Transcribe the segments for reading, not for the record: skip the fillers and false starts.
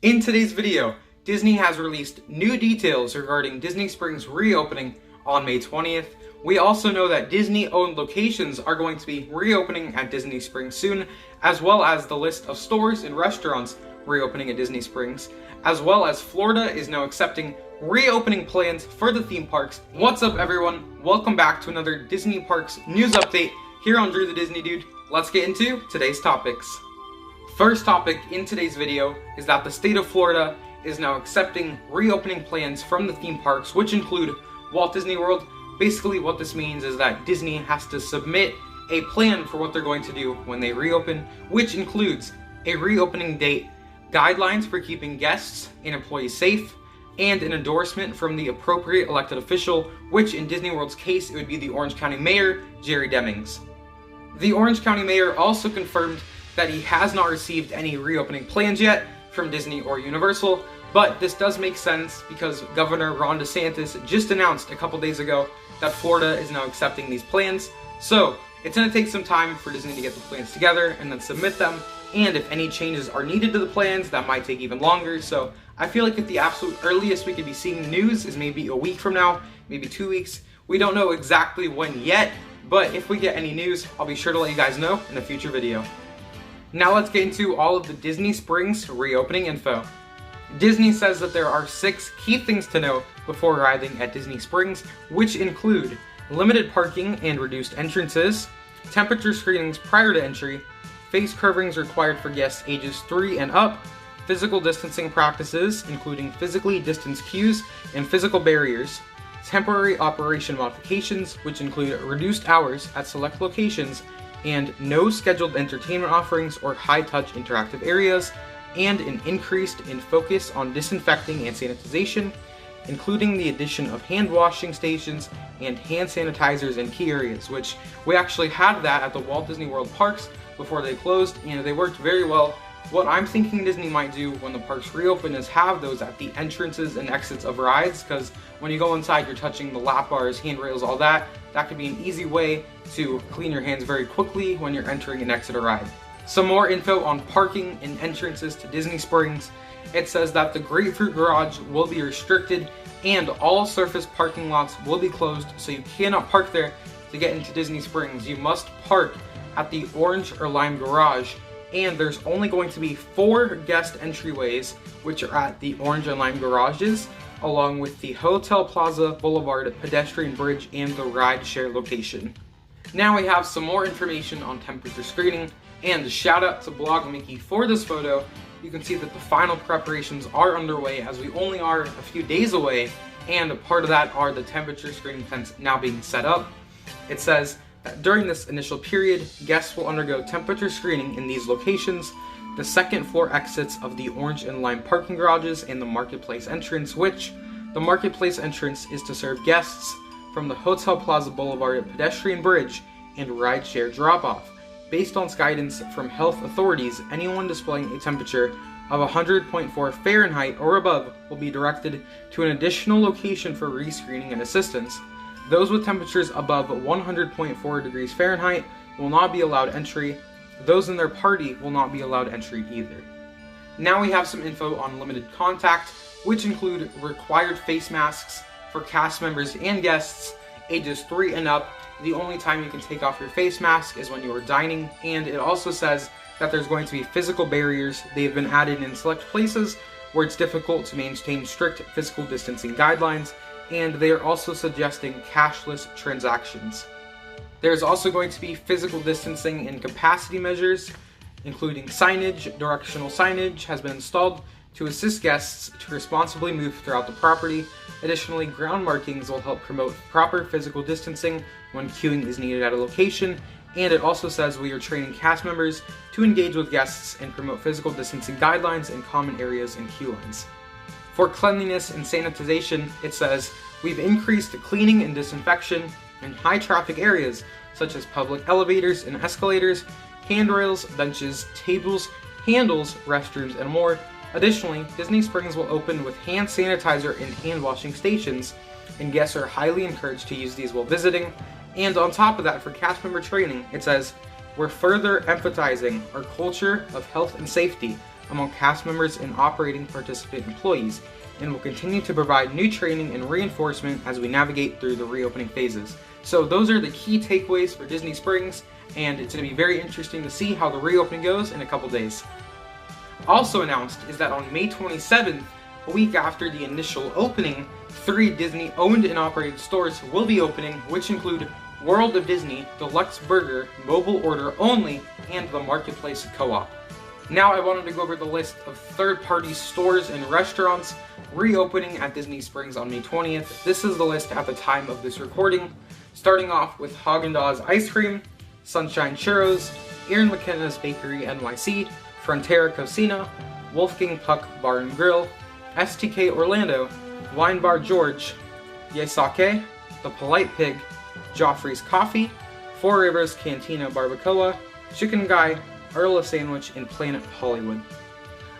In today's video, Disney has released new details regarding Disney Springs reopening on May 20th. We also know that Disney-owned locations are going to be reopening at Disney Springs soon, as well as the list of stores and restaurants reopening at Disney Springs, as well as Florida is now accepting reopening plans for the theme parks. What's up, everyone? Welcome back to another Disney Parks news update here on Drew the Disney Dude. Let's get into today's topics. First topic in today's video is that the state of Florida is now accepting reopening plans from the theme parks, which include Walt Disney World. Basically, what this means is that Disney has to submit a plan for what they're going to do when they reopen, which includes a reopening date, guidelines for keeping guests and employees safe, and an endorsement from the appropriate elected official, which in Disney World's case, it would be the Orange County Mayor, Jerry Demings. The Orange County Mayor also confirmed that he has not received any reopening plans yet from Disney or Universal, but this does make sense because Governor Ron DeSantis just announced a couple days ago that Florida is now accepting these plans. So it's going to take some time for Disney to get the plans together and then submit them, and if any changes are needed to the plans, that might take even longer. So I feel like at the absolute earliest we could be seeing news is maybe a week from now, maybe 2 weeks. We don't know exactly when yet, but if we get any news, I'll be sure to let you guys know in a future video. Now let's get into all of the Disney Springs reopening info. Disney says that there are 6 key things to know before arriving at Disney Springs, which include limited parking and reduced entrances, temperature screenings prior to entry, face coverings required for guests ages 3 and up, physical distancing practices, including physically distanced queues and physical barriers, temporary operation modifications, which include reduced hours at select locations, and no scheduled entertainment offerings or high-touch interactive areas, and an increase in focus on disinfecting and sanitization, including the addition of hand washing stations and hand sanitizers in key areas, which we actually had that at the Walt Disney World parks before they closed, and they worked very well. What I'm thinking Disney might do when the parks reopen is have those at the entrances and exits of rides, because when you go inside, you're touching the lap bars, handrails, all that. That could be an easy way to clean your hands very quickly when you're entering and exit a ride. Some more info on parking and entrances to Disney Springs. It says that the Grapefruit Garage will be restricted and all surface parking lots will be closed, so you cannot park there to get into Disney Springs. You must park at the Orange or Lime Garage, and there's only going to be 4 guest entryways, which are at the Orange and Lime Garages, along with the Hotel Plaza Boulevard pedestrian bridge and the ride share location. Now we have some more information on temperature screening, and shout out to Blog Mickey for this photo. You can see that the final preparations are underway as we only are a few days away, and a part of that are the temperature screening tents now being set up. It says that during this initial period, guests will undergo temperature screening in these locations: the second floor exits of the Orange and Lime parking garages and the Marketplace entrance, which the Marketplace entrance is to serve guests from the Hotel Plaza Boulevard pedestrian bridge and rideshare drop-off. Based on guidance from health authorities, anyone displaying a temperature of 100.4 Fahrenheit or above will be directed to an additional location for rescreening and assistance. Those with temperatures above 100.4 degrees Fahrenheit will not be allowed entry. Those in their party will not be allowed entry either. Now we have some info on limited contact, which include required face masks for cast members and guests ages 3 and up. The only time you can take off your face mask is when you are dining, and it also says that there's going to be physical barriers. They've been added in select places where it's difficult to maintain strict physical distancing guidelines, and they are also suggesting cashless transactions. There's also going to be physical distancing and capacity measures, including signage. Directional signage has been installed to assist guests to responsibly move throughout the property. Additionally, ground markings will help promote proper physical distancing when queuing is needed at a location, and it also says we are training cast members to engage with guests and promote physical distancing guidelines in common areas and queue lines. For cleanliness and sanitization, it says we've increased cleaning and disinfection in high traffic areas such as public elevators and escalators, handrails, benches, tables, handles, restrooms, and more. Additionally, Disney Springs will open with hand sanitizer and hand washing stations, and guests are highly encouraged to use these while visiting. And on top of that, for cast member training, it says, we're further emphasizing our culture of health and safety among cast members and operating participant employees, and will continue to provide new training and reinforcement as we navigate through the reopening phases. So those are the key takeaways for Disney Springs, and it's going to be very interesting to see how the reopening goes in a couple days. Also announced is that on May 27th, a week after the initial opening, 3 Disney owned and operated stores will be opening, which include World of Disney, Deluxe Burger, Mobile Order Only, and the Marketplace Co-op. Now I wanted to go over the list of third-party stores and restaurants reopening at Disney Springs on May 20th. This is the list at the time of this recording, starting off with Haagen-Dazs Ice Cream, Sunshine Churros, Erin McKenna's Bakery NYC, Frontera Cocina, Wolfgang Puck Bar and Grill, STK Orlando, Wine Bar George, Yesake, The Polite Pig, Joffrey's Coffee, Four Rivers Cantina Barbacoa, Chicken Guy, Earl of Sandwich, and Planet Hollywood.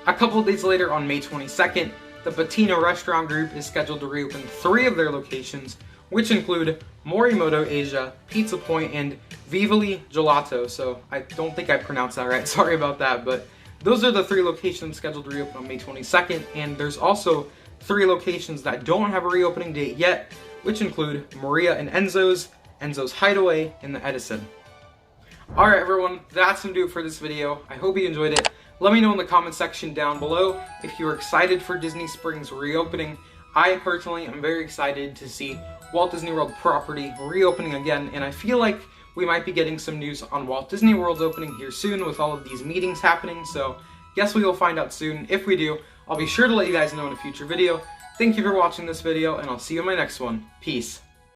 A couple days later on May 22nd, the Patina Restaurant Group is scheduled to reopen 3 of their locations, which include Morimoto Asia, Pizza Point, and Vivoli Gelato. So I don't think I pronounced that right, sorry about that, but those are the 3 locations scheduled to reopen on May 22nd, and there's also 3 locations that don't have a reopening date yet, which include Maria and Enzo's, Enzo's Hideaway, and the Edison. Alright everyone, that's going to do it for this video. I hope you enjoyed it. Let me know in the comment section down below if you are excited for Disney Springs reopening. I personally am very excited to see Walt Disney World property reopening again, and I feel like we might be getting some news on Walt Disney World's opening here soon with all of these meetings happening, so guess we will find out soon. If we do, I'll be sure to let you guys know in a future video. Thank you for watching this video, and I'll see you in my next one. Peace.